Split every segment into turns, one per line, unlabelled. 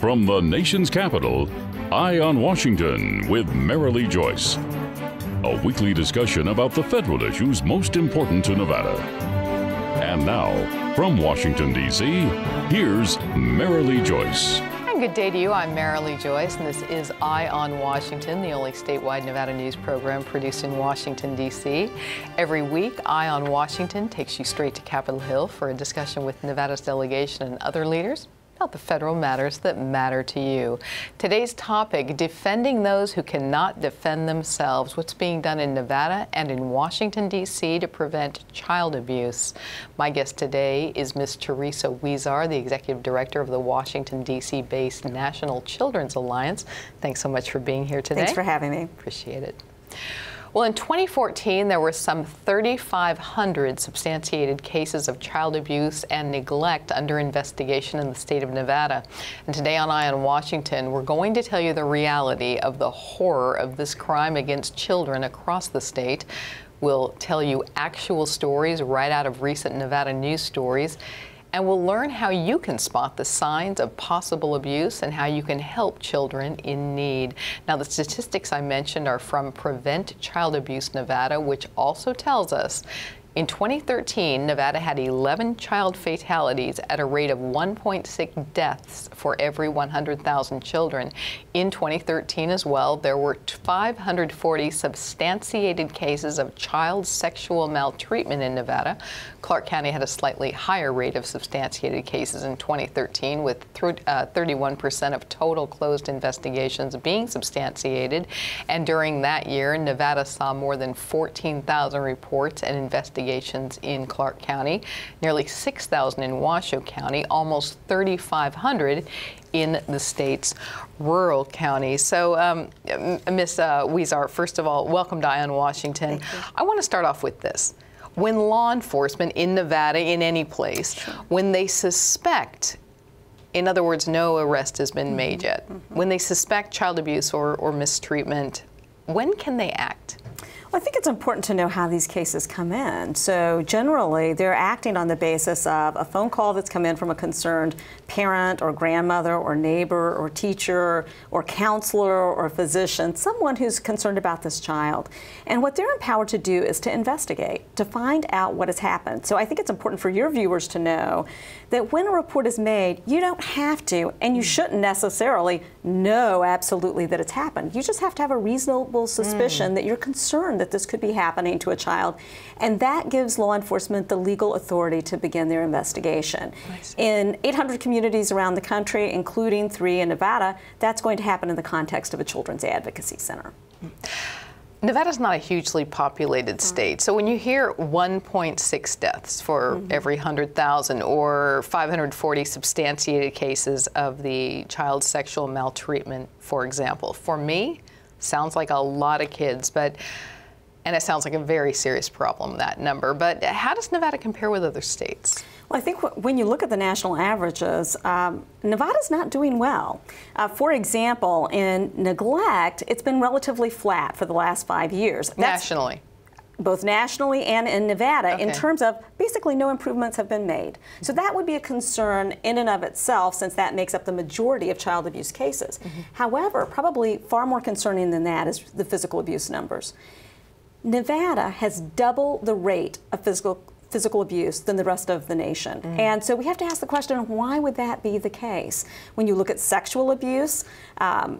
From the nation's capital, Eye on Washington with Marilee Joyce. A weekly discussion about the federal issues most important to Nevada. And now, from Washington, D.C., here's Marilee Joyce.
And good day to you. I'm Marilee Joyce, and this is Eye on Washington, the only statewide Nevada news program produced in Washington, D.C. Every week, Eye on Washington takes you straight to Capitol Hill for a discussion with Nevada's delegation and other leaders about the federal matters that matter to you. Today's topic, defending those who cannot defend themselves. What's being done in Nevada and in Washington, D.C. to prevent child abuse. My guest today is Ms. Teresa Huizar, the Executive Director of the Washington, D.C.-based National Children's Alliance. Thanks so much for being here today.
Thanks for having me.
Appreciate it. Well, in 2014, there were some 3,500 substantiated cases of child abuse and neglect under investigation in the state of Nevada. And today on Eye on Washington, we're going to tell you the reality of the horror of this crime against children across the state. We'll tell you actual stories right out of recent Nevada news stories. And we'll learn how you can spot the signs of possible abuse and how you can help children in need. Now, the statistics I mentioned are from Prevent Child Abuse Nevada, which also tells us in 2013, Nevada had 11 child fatalities at a rate of 1.6 deaths for every 100,000 children. In 2013 as well, there were 540 substantiated cases of child sexual maltreatment in Nevada. Clark County had a slightly higher rate of substantiated cases in 2013, with 31% of total closed investigations being substantiated. And during that year, Nevada saw more than 14,000 reports and investigations in Clark County, nearly 6,000 in Washoe County, almost 3,500 in the state's rural counties. So, Ms. Huizar, first of all, welcome to Eye on Washington. I want to start off with this. When law enforcement in Nevada, in any place, when they suspect, in other words, no arrest has been made yet, when they suspect child abuse or mistreatment, when can they act?
Well, I think it's important to know how these cases come in. So generally, they're acting on the basis of a phone call that's come in from a concerned parent or grandmother or neighbor or teacher or counselor or physician, someone who's concerned about this child. And what they're empowered to do is to investigate, to find out what has happened. So I think it's important for your viewers to know that when a report is made, you don't have to, and you shouldn't necessarily know absolutely that it's happened. You just have to have a reasonable suspicion that you're concerned that this could be happening to a child, and that gives law enforcement the legal authority to begin their investigation. In 800 communities around the country, including 3 in Nevada, that's going to happen in the context of a children's advocacy center.
Nevada's not a hugely populated state, so when you hear 1.6 deaths for every 100,000 or 540 substantiated cases of the child sexual maltreatment, for example, for me, sounds like a lot of kids, and it sounds like a very serious problem, that number. But how does Nevada compare with other states?
Well, I think when you look at the national averages, Nevada's not doing well. For example, in neglect, it's been relatively flat for the last 5 years.
Nationally?
Both nationally and in Nevada, in terms of basically no improvements have been made. So that would be a concern in and of itself, since that makes up the majority of child abuse cases. However, probably far more concerning than that is the physical abuse numbers. Nevada has double the rate of physical abuse than the rest of the nation. And so we have to ask the question, why would that be the case? When you look at sexual abuse,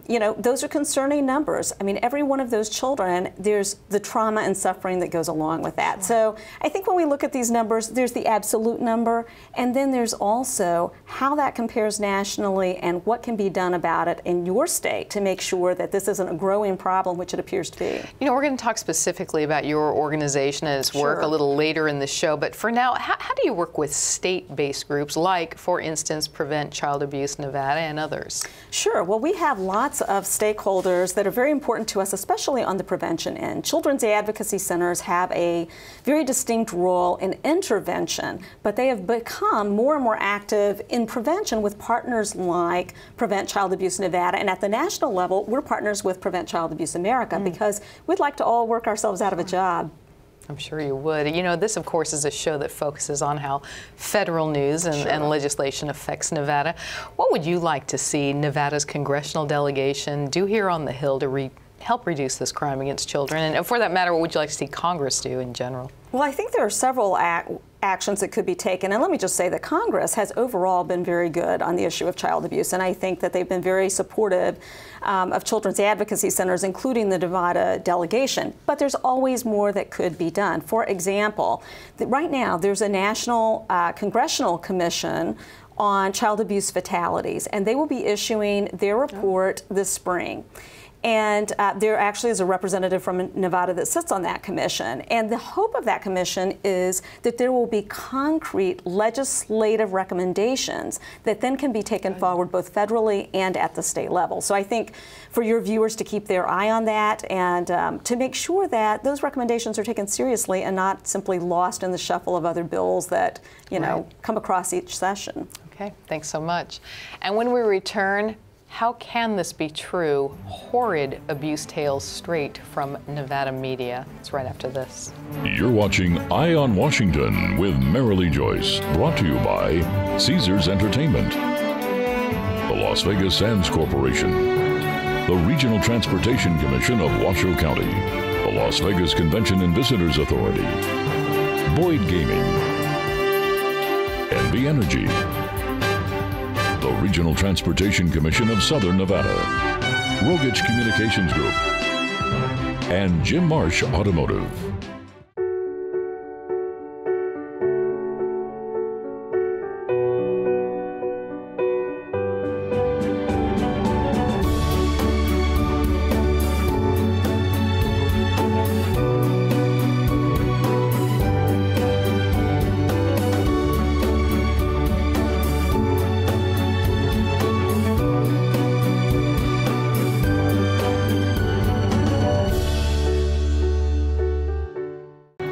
you know, those are concerning numbers. I mean, every one of those children, there's the trauma and suffering that goes along with that. So I think when we look at these numbers, there's the absolute number, and then there's also how that compares nationally and what can be done about it in your state to make sure that this isn't a growing problem, which it appears to be.
You know, we're going to talk specifically about your organization and its work a little later in the show, but for now, how do you work with state-based groups like, for instance, Prevent Child Abuse Nevada and others?
Sure. Well, we have lots of stakeholders that are very important to us, especially on the prevention end. Children's advocacy centers have a very distinct role in intervention, but they have become more and more active in prevention with partners like Prevent Child Abuse Nevada. And at the national level, we're partners with Prevent Child Abuse America because we'd like to all work ourselves out of a job.
I'm sure you would. You know, this, of course, is a show that focuses on how federal news and legislation affects Nevada. What would you like to see Nevada's congressional delegation do here on the Hill to help reduce this crime against children? And for that matter, what would you like to see Congress do in general? Well,
I think there are several actions that could be taken. And let me just say that Congress has overall been very good on the issue of child abuse. And I think that they've been very supportive of children's advocacy centers, including the Nevada delegation. But there's always more that could be done. For example, right now there's a national congressional commission on child abuse fatalities, and they will be issuing their report this spring. And there actually is a representative from Nevada that sits on that commission. And the hope of that commission is that there will be concrete legislative recommendations that then can be taken forward both federally and at the state level. So I think for your viewers to keep their eye on that and to make sure that those recommendations are taken seriously and not simply lost in the shuffle of other bills that, you know, come across each session.
Okay, thanks so much. And when we return, how can this be true? Horrid abuse tales straight from Nevada media. It's right after this.
You're watching Eye on Washington with Marilee Joyce, brought to you by Caesars Entertainment, the Las Vegas Sands Corporation, the Regional Transportation Commission of Washoe County, the Las Vegas Convention and Visitors Authority, Boyd Gaming, NV Energy, the Regional Transportation Commission of Southern Nevada, Rogich Communications Group, and Jim Marsh Automotive.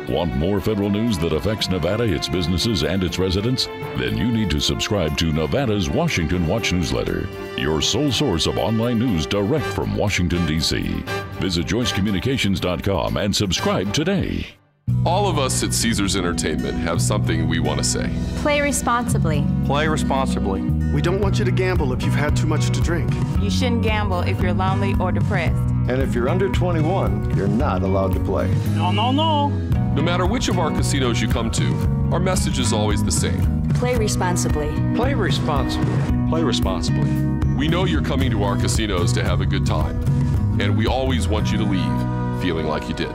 Want more federal news that affects Nevada, its businesses, and its residents? Then you need to subscribe to Nevada's Washington Watch newsletter, your sole source of online news direct from Washington, D.C. Visit joycecommunications.com and subscribe today.
All of us at Caesars Entertainment have something we want to say.
Play responsibly.
Play responsibly.
We don't want you to gamble if you've had too much to drink.
You shouldn't gamble if you're lonely or depressed.
And if you're under 21, you're not allowed to play.
No, no, no.
No matter which of our casinos you come to, our message is always the same.
Play responsibly.
Play responsibly.
Play responsibly. We know you're coming to our casinos to have a good time, and we always want you to leave feeling like you did.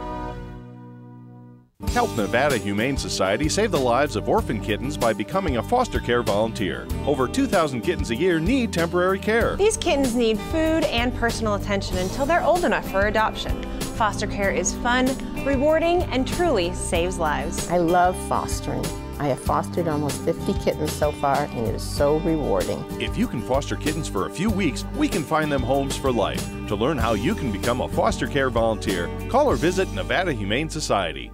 Help Nevada Humane Society save the lives of orphan kittens by becoming a foster care volunteer. Over 2,000 kittens a year need temporary care.
These kittens need food and personal attention until they're old enough for adoption. Foster care is fun, rewarding, and truly saves lives.
I love fostering. I have fostered almost 50 kittens so far, and it is so rewarding.
If you can foster kittens for a few weeks, we can find them homes for life. To learn how you can become a foster care volunteer, call or visit Nevada Humane Society.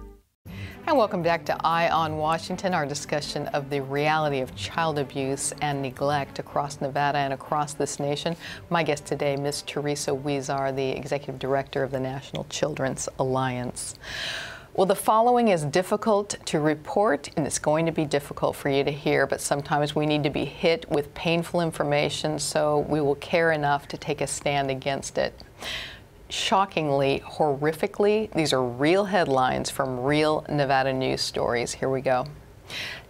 And welcome back to Eye on Washington, our discussion of the reality of child abuse and neglect across Nevada and across this nation. My guest today, Ms. Teresa Huizar, the Executive Director of the National Children's Alliance. Well, the following is difficult to report, and it's going to be difficult for you to hear, but sometimes we need to be hit with painful information, so we will care enough to take a stand against it. Shockingly, horrifically, these are real headlines from real Nevada news stories. Here we go.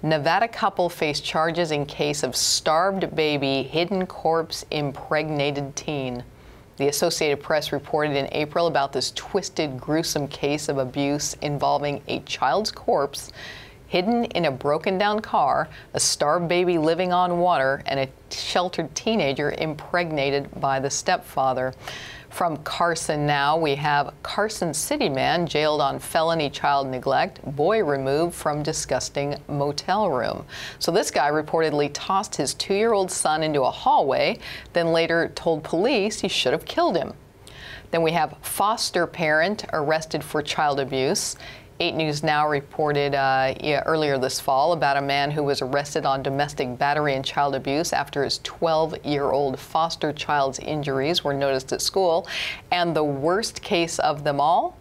Nevada couple face charges in case of starved baby, hidden corpse, impregnated teen. The Associated Press reported in April about this twisted, gruesome case of abuse involving a child's corpse hidden in a broken-down car, a starved baby living on water, and a sheltered teenager impregnated by the stepfather. From Carson now, we have Carson City man jailed on felony child neglect, boy removed from disgusting motel room. So this guy reportedly tossed his 2-year-old son into a hallway, then later told police he should have killed him. Then we have foster parent arrested for child abuse. 8 News Now reported earlier this fall about a man who was arrested on domestic battery and child abuse after his 12-year-old foster child's injuries were noticed at school. And the worst case of them all,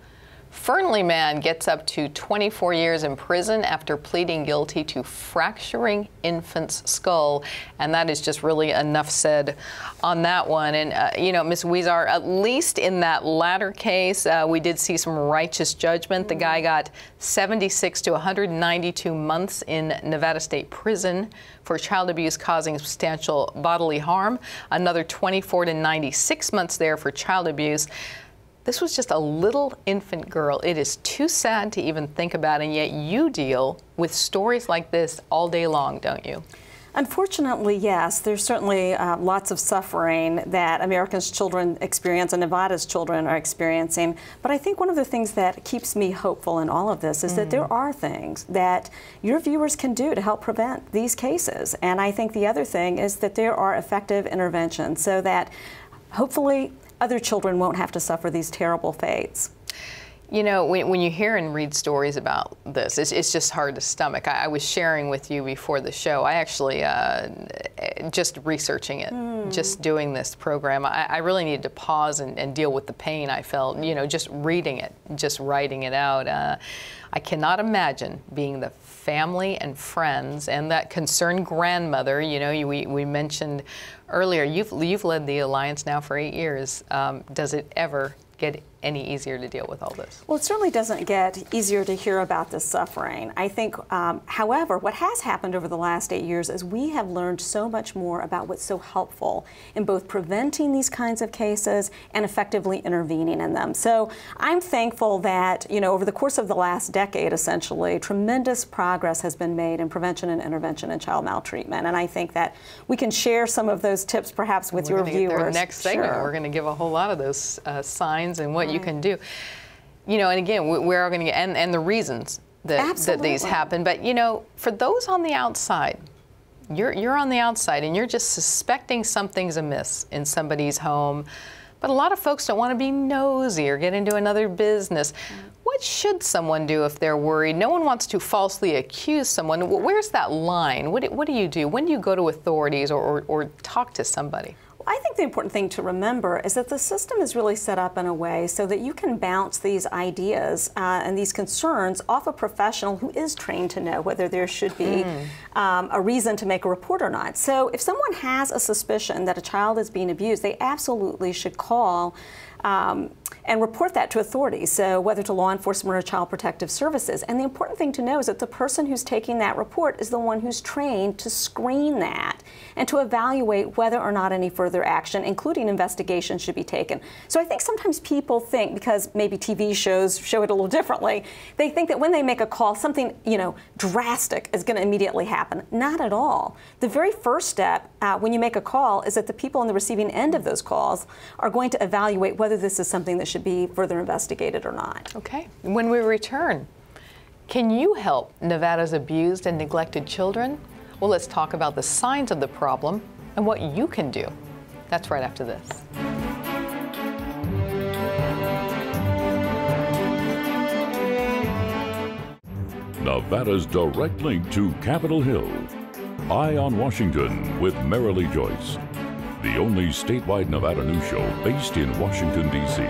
Fernley man gets up to 24 years in prison after pleading guilty to fracturing infant's skull. And that is just really enough said on that one. And, you know, Ms. Huizar, at least in that latter case, we did see some righteous judgment. The guy got 76 to 192 months in Nevada State Prison for child abuse causing substantial bodily harm. Another 24 to 96 months there for child abuse. This was just a little infant girl. It is too sad to even think about, and yet you deal with stories like this all day long, don't you?
Unfortunately, yes. There's certainly lots of suffering that Americans' children experience and Nevada's children are experiencing. But I think one of the things that keeps me hopeful in all of this is that there are things that your viewers can do to help prevent these cases. And I think the other thing is that there are effective interventions so that hopefully other children won't have to suffer these terrible fates.
You know, when you hear and read stories about this, it's just hard to stomach. I was sharing with you before the show, I actually, just researching it, just doing this program, I really needed to pause and deal with the pain I felt, you know, just reading it, just writing it out. I cannot imagine being the family and friends and that concerned grandmother. You know, we mentioned earlier, you've led the Alliance now for 8 years. Does it ever get any easier to deal with all this?
Well, it certainly doesn't get easier to hear about the suffering. I think, however, what has happened over the last 8 years is we have learned so much more about what's so helpful in both preventing these kinds of cases and effectively intervening in them. So I'm thankful that, you know, over the course of the last decade, essentially, tremendous progress has been made in prevention and intervention in child maltreatment. And I think that we can share some of those tips perhaps with your viewers.
Next segment, we're going to give a whole lot of those signs and what you can do. You know, and again, we're going to get, and the reasons that these happen. But, you know, for those on the outside, you're on the outside and you're just suspecting something's amiss in somebody's home. But a lot of folks don't want to be nosy or get into another business. What should someone do if they're worried? No one wants to falsely accuse someone. Where's that line? What do you do? When do you go to authorities or talk to somebody?
I think the important thing to remember is that the system is really set up in a way so that you can bounce these ideas and these concerns off a professional who is trained to know whether there should be a reason to make a report or not. So if someone has a suspicion that a child is being abused, they absolutely should call and report that to authorities, so whether to law enforcement or child protective services. And the important thing to know is that the person who's taking that report is the one who's trained to screen that and to evaluate whether or not any further action, including investigation, should be taken. So I think sometimes people think, because maybe TV shows show it a little differently, they think that when they make a call, something, you know, drastic is going to immediately happen. Not at all. The very first step when you make a call is that the people on the receiving end of those calls are going to evaluate whether this is something that should be further investigated or not.
Okay. When we return, can you help Nevada's abused and neglected children? Well, let's talk about the signs of the problem and what you can do. That's right after this.
Nevada's direct link to Capitol Hill. Eye on Washington with Marilee Joyce. The only statewide Nevada news show based in Washington, D.C.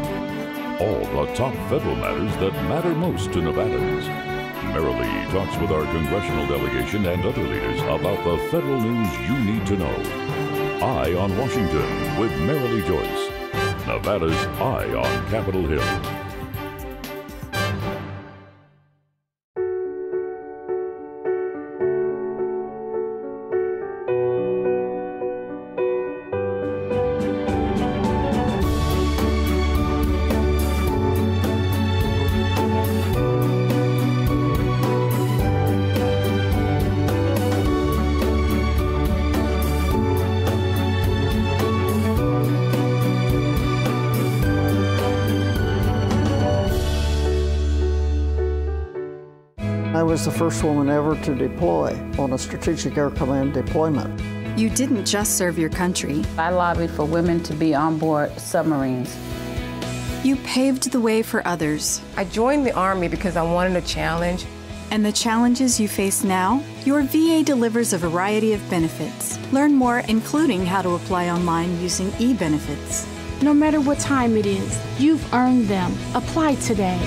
All the top federal matters that matter most to Nevadans. Marilee talks with our congressional delegation and other leaders about the federal news you need to know. Eye on Washington with Marilee Joyce. Nevada's Eye on Capitol Hill.
I was the first woman ever to deploy on a Strategic Air Command deployment.
You didn't just serve your country.
I lobbied for women to be on board submarines.
You paved the way for others.
I joined the Army because I wanted a challenge.
And the challenges you face now? Your VA delivers a variety of benefits. Learn more, including how to apply online using e-benefits.
No matter what time it is, you've earned them. Apply today.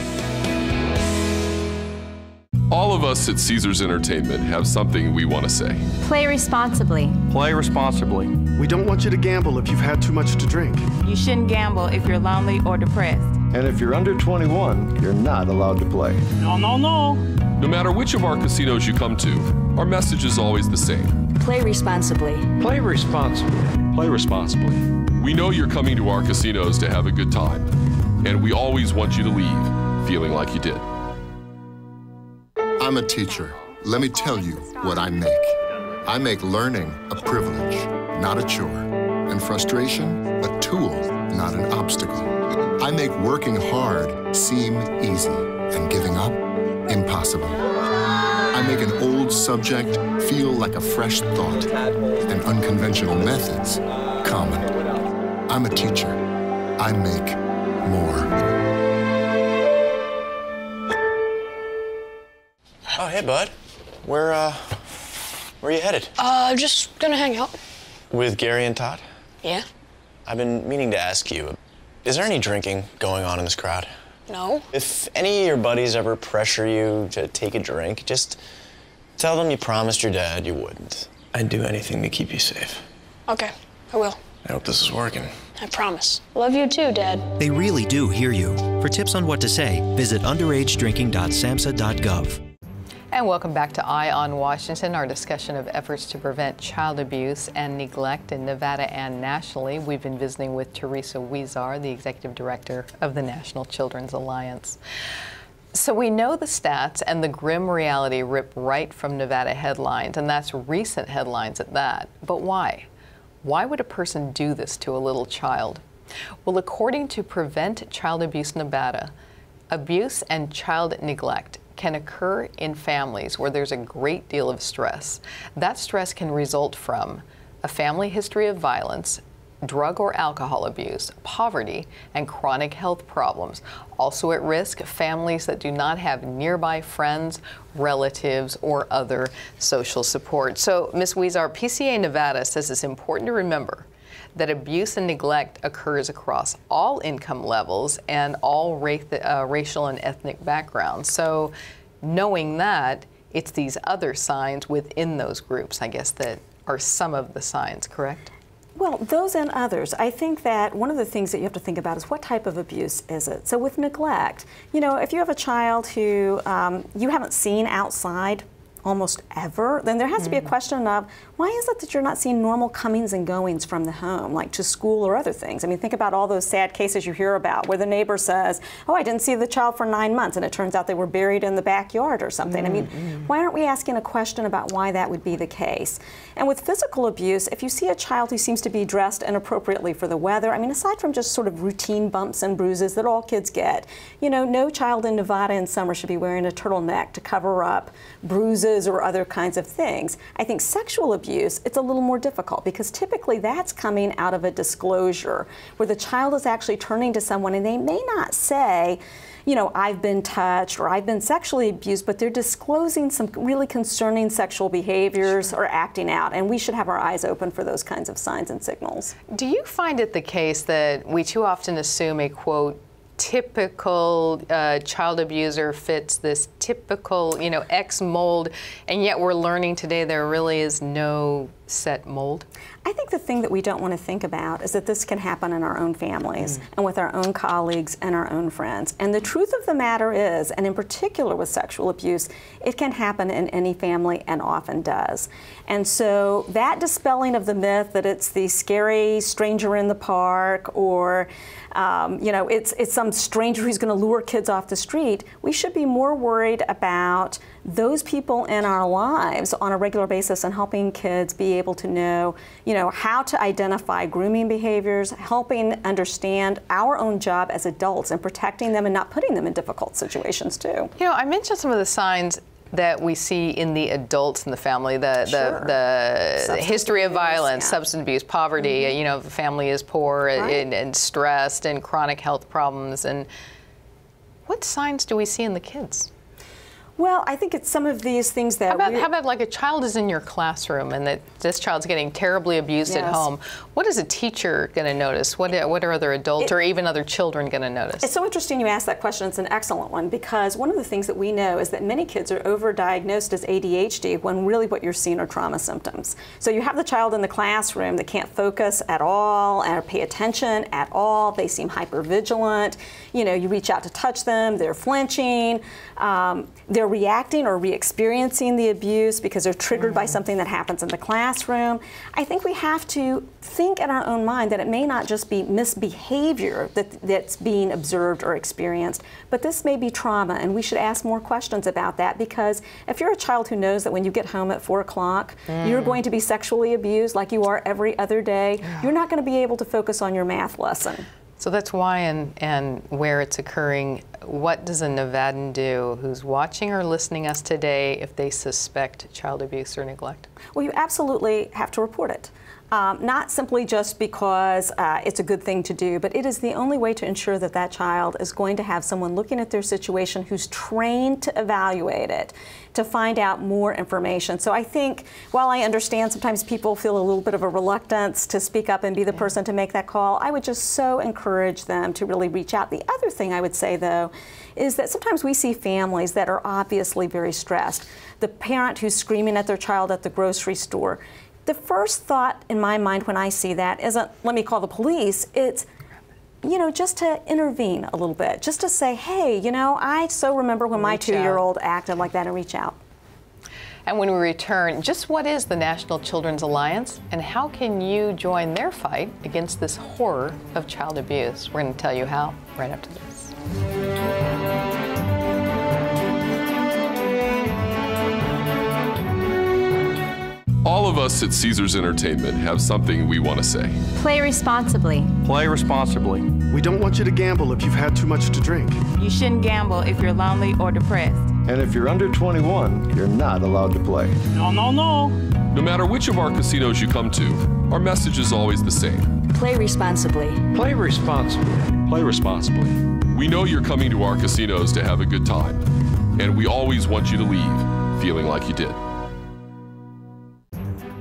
All of us at Caesars Entertainment have something we want to say.
Play responsibly.
Play responsibly.
We don't want you to gamble if you've had too much to drink.
You shouldn't gamble if you're lonely or depressed.
And if you're under 21, you're not allowed to play.
No, no, no.
No matter which of our casinos you come to, our message is always the same.
Play responsibly.
Play responsibly.
Play responsibly.
We know you're coming to our casinos to have a good time, and we always want you to leave feeling like you did.
I'm a teacher. Let me tell you what I make. I make learning a privilege, not a chore, and frustration a tool, not an obstacle. I make working hard seem easy and giving up impossible. I make an old subject feel like a fresh thought and unconventional methods common. I'm a teacher. I make more.
Oh, hey, bud. Where are you headed?
Just gonna hang out.
With Gary and Todd?
Yeah.
I've been meaning to ask you, is there any drinking going on in this crowd?
No.
If any of your buddies ever pressure you to take a drink, just tell them you promised your dad you wouldn't. I'd do anything to keep you safe.
Okay, I will.
I hope this is working.
I promise. Love you too, Dad.
They really do hear you. For tips on what to say, visit underagedrinking.samhsa.gov.
And welcome back to Eye on Washington, our discussion of efforts to prevent child abuse and neglect in Nevada and nationally. We've been visiting with Teresa Huizar, the Executive Director of the National Children's Alliance. So we know the stats and the grim reality rip right from Nevada headlines, and that's recent headlines at that. But why? Why would a person do this to a little child? Well, according to Prevent Child Abuse Nevada, abuse and child neglect can occur in families where there's a great deal of stress. That stress can result from a family history of violence, drug or alcohol abuse, poverty, and chronic health problems. Also at risk, families that do not have nearby friends, relatives, or other social support. So, Ms. Huizar, PCA Nevada says it's important to remember that abuse and neglect occurs across all income levels and all racial and ethnic backgrounds. So knowing that, it's these other signs within those groups, I guess, that are some of the signs, correct?
Well, those and others. I think that one of the things that you have to think about is what type of abuse is it? So with neglect, you know, if you have a child who you haven't seen outside almost ever, then there has to be a question of why is it that you're not seeing normal comings and goings from the home, like to school or other things? I mean, think about all those sad cases you hear about where the neighbor says, oh, I didn't see the child for 9 months, and it turns out they were buried in the backyard or something. I mean, why aren't we asking a question about why that would be the case? And with physical abuse, if you see a child who seems to be dressed inappropriately for the weather, I mean, aside from just sort of routine bumps and bruises that all kids get, you know, no child in Nevada in summer should be wearing a turtleneck to cover up bruises or other kinds of things. I think sexual abuse, it's a little more difficult because typically that's coming out of a disclosure where the child is actually turning to someone and they may not say, you know, I've been touched or I've been sexually abused, but they're disclosing some really concerning sexual behaviors or acting out, and we should have our eyes open for those kinds of signs and signals.
Do you find it the case that we too often assume a, quote, typical child abuser fits this typical, you know, X mold, and yet we're learning today there really is no set mold?
I think the thing that we don't want to think about is that this can happen in our own families and with our own colleagues and our own friends. And the truth of the matter is, and in particular with sexual abuse, it can happen in any family and often does. And so that dispelling of the myth that it's the scary stranger in the park or you know, it's some stranger who's going to lure kids off the street, we should be more worried about those people in our lives on a regular basis and helping kids be able to know, you know, how to identify grooming behaviors, helping understand our own job as adults and protecting them and not putting them in difficult situations too.
You know, I mentioned some of the signs that we see in the adults in the family, the history of violence, substance abuse, poverty, you know, the family is poor and stressed and chronic health problems. And what signs do we see in the kids?
Well, I think it's some of these things that
how about like a child is in your classroom and that this child's getting terribly abused at home. What is a teacher going to notice? What are other adults or even other children going to notice?
It's so interesting you asked that question. It's an excellent one, because one of the things that we know is that many kids are overdiagnosed as ADHD when really what you're seeing are trauma symptoms. So you have the child in the classroom that can't focus at all or pay attention at all. They seem hypervigilant. You know, you reach out to touch them, they're flinching. They're reacting or re-experiencing the abuse because they're triggered by something that happens in the classroom. I think we have to think in our own mind that it may not just be misbehavior that's being observed or experienced, but this may be trauma, and we should ask more questions about that, because if you're a child who knows that when you get home at 4 o'clock, you're going to be sexually abused like you are every other day, you're not going to be able to focus on your math lesson.
So that's why and where it's occurring. What does a Nevadan do who's watching or listening us today if they suspect child abuse or neglect?
Well, you absolutely have to report it. Not simply just because it's a good thing to do, but it is the only way to ensure that that child is going to have someone looking at their situation who's trained to evaluate it, to find out more information. So I think, while I understand sometimes people feel a little bit of a reluctance to speak up and be the person to make that call, I would just so encourage them to really reach out. The other thing I would say, though, is that sometimes we see families that are obviously very stressed. The parent who's screaming at their child at the grocery store. The first thought in my mind when I see that isn't, let me call the police. It's, you know, just to intervene a little bit, just to say, hey, you know, I so remember when my 2-year-old acted like that, and reach out.
And when we return, just what is the National Children's Alliance, and how can you join their fight against this horror of child abuse? We're going to tell you how right after this.
All of us at Caesars Entertainment have something we want to say.
Play responsibly.
Play responsibly.
We don't want you to gamble if you've had too much to drink.
You shouldn't gamble if you're lonely or depressed.
And if you're under 21, you're not allowed to play.
No, no, no.
No matter which of our casinos you come to, our message is always the same.
Play responsibly.
Play responsibly.
Play responsibly. We know you're coming to our casinos to have a good time, and we always want you to leave feeling like you did.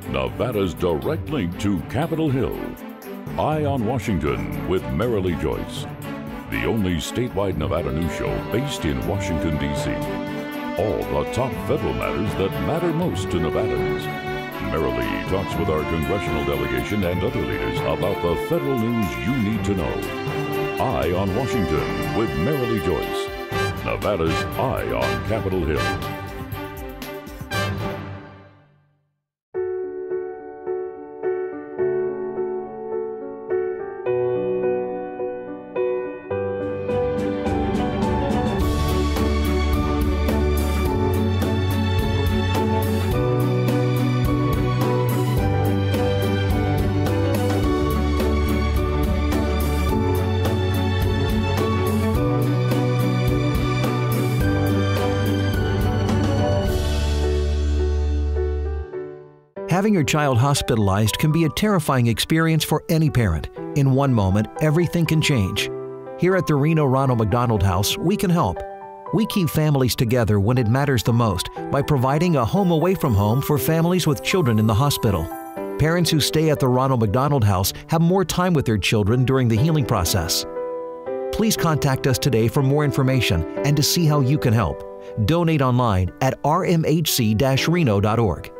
Nevada's direct link to Capitol Hill. Eye on Washington with Marilee Joyce. The only statewide Nevada news show based in Washington, D.C. All the top federal matters that matter most to Nevadans. Marilee talks with our congressional delegation and other leaders about the federal news you need to know. Eye on Washington with Marilee Joyce. Nevada's Eye on Capitol Hill.
Having your child hospitalized can be a terrifying experience for any parent. In one moment, everything can change. Here at the Reno Ronald McDonald House, we can help. We keep families together when it matters the most by providing a home away from home for families with children in the hospital. Parents who stay at the Ronald McDonald House have more time with their children during the healing process. Please contact us today for more information and to see how you can help. Donate online at rmhc-reno.org.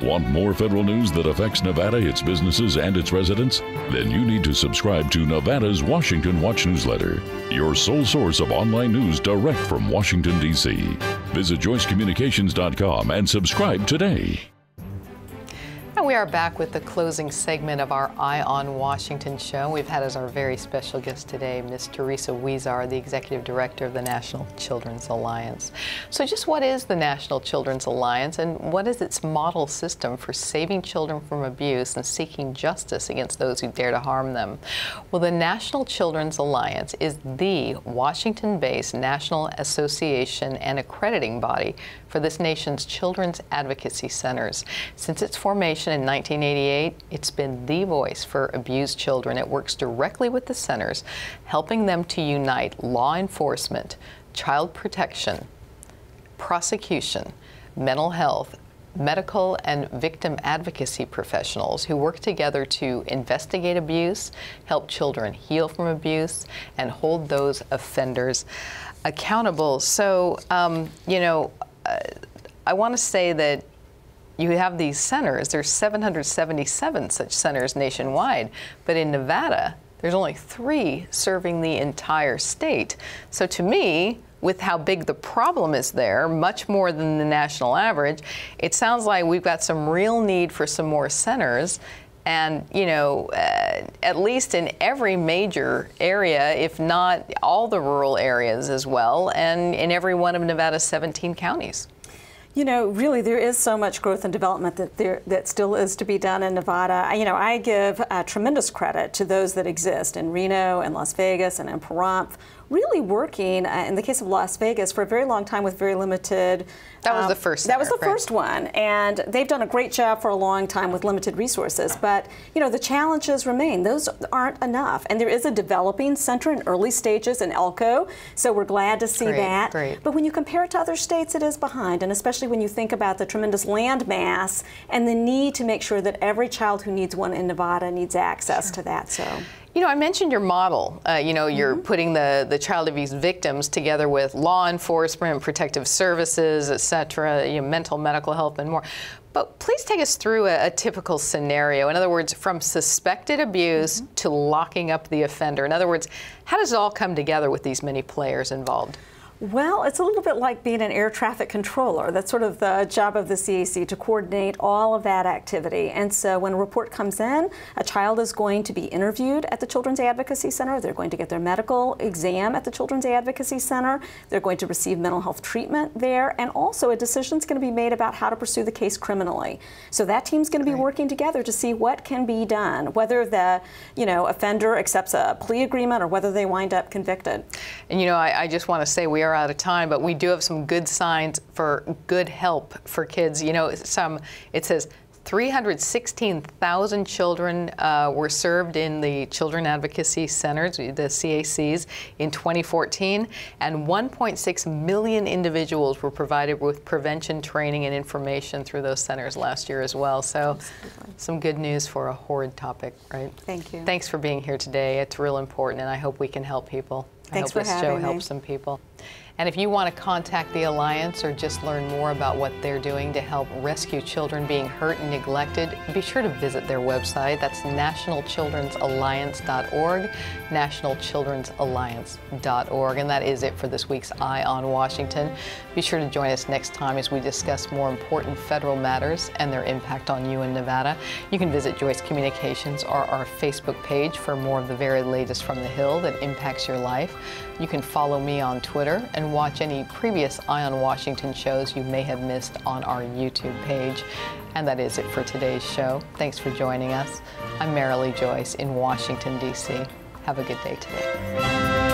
Want more federal news that affects Nevada, its businesses, and its residents? Then you need to subscribe to Nevada's Washington Watch newsletter, your sole source of online news direct from Washington, D.C. Visit joycecommunications.com and subscribe today.
And we are back with the closing segment of our Eye on Washington show. We've had as our very special guest today, Ms. Teresa Huizar, the Executive Director of the National Children's Alliance. So just what is the National Children's Alliance, and what is its model system for saving children from abuse and seeking justice against those who dare to harm them? Well, the National Children's Alliance is the Washington-based national association and accrediting body for this nation's children's advocacy centers. Since its formation in 1988, it's been the voice for abused children. It works directly with the centers, helping them to unite law enforcement, child protection, prosecution, mental health, medical and victim advocacy professionals who work together to investigate abuse, help children heal from abuse, and hold those offenders accountable. So, you know, I want to say that you have these centers. There's 777 such centers nationwide, but in Nevada, there's only 3 serving the entire state. So to me, with how big the problem is there, much more than the national average, it sounds like we've got some real need for some more centers. And, you know, at least in every major area, if not all the rural areas as well, and in every one of Nevada's 17 counties.
You know, really, there is so much growth and development that still is to be done in Nevada. You know, I give tremendous credit to those that exist in Reno and Las Vegas and in Pahrump, really working, in the case of Las Vegas, for a very long time with very limited.
That was the first.
That was the first one, and they've done a great job for a long time with limited resources. But you know, the challenges remain; those aren't enough. And there is a developing center in early stages in Elko, so we're glad to see that.
Great.
But when you compare it to other states, it is behind, and especially when you think about the tremendous land mass and the need to make sure that every child who needs one in Nevada needs access to that. So.
You know, I mentioned your model. You know, you're putting the child abuse victims together with law enforcement, protective services, et cetera, you know, mental, medical health, and more. But please take us through a typical scenario. In other words, from suspected abuse to locking up the offender. In other words, how does it all come together with these many players involved?
Well, it's a little bit like being an air traffic controller. That's sort of the job of the CAC, to coordinate all of that activity. And so when a report comes in, a child is going to be interviewed at the Children's Advocacy Center. They're going to get their medical exam at the Children's Advocacy Center. They're going to receive mental health treatment there. And also a decision is going to be made about how to pursue the case criminally. So that team's going to be working together to see what can be done, whether the offender accepts a plea agreement or whether they wind up convicted.
And you know, I just want to say we are out of time, but we do have some good signs for good help for kids. You know, it says 316,000 children were served in the Children Advocacy Centers, the CACs, in 2014, and 1.6 million individuals were provided with prevention training and information through those centers last year as well. So some good news for a horrid topic, right?
Thank you.
Thanks for being here today. It's real important, and I hope we can help people.
Thanks for having me.
I hope this show helps some people. And if you want to contact the Alliance or just learn more about what they're doing to help rescue children being hurt and neglected, be sure to visit their website. That's nationalchildren'salliance.org, nationalchildren'salliance.org. And that is it for this week's Eye on Washington. Be sure to join us next time as we discuss more important federal matters and their impact on you in Nevada. You can visit Joyce Communications or our Facebook page for more of the very latest from the Hill that impacts your life. You can follow me on Twitter and watch any previous Eye on Washington shows you may have missed on our YouTube page. And that is it for today's show. Thanks for joining us. I'm Marilee Joyce in Washington, D.C. Have a good day today.